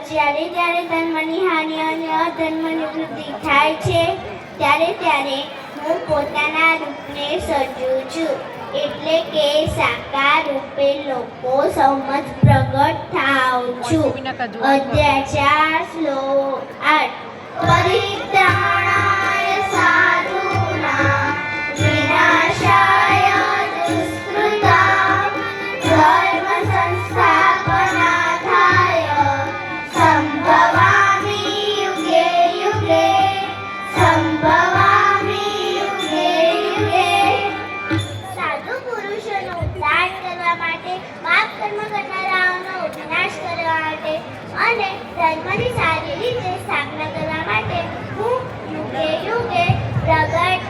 જ્યારે જ્યારે ધર્મની હાનિ અને અધર્મની વૃદ્ધિ થાય છે ત્યારે હું પોતાના રૂપને સર્જું છું, એટલે કે સાકાર રૂપે લોકો સમજ પ્રગટ થાઉં છું. અધ્યાય 4 શ્લોક 8 પરિત્રાણાય સાધૂનાં વિનાશાય દુષ્કૃતાં ધર્મ સંસ્થાપનાર્થાય સંભવામિ યુગે યુગે સંભવામિ યુગે યુગે. સાધુ પુરુષોનો ઉદ્ધાર કરવા માટે, પાપ કર્મ કરનારાઓનો વિનાશ કરવા માટે અને ધર્મની સારી રીતે સ્થાપના કરવા માટે હું યુગે યુગે પ્રગટ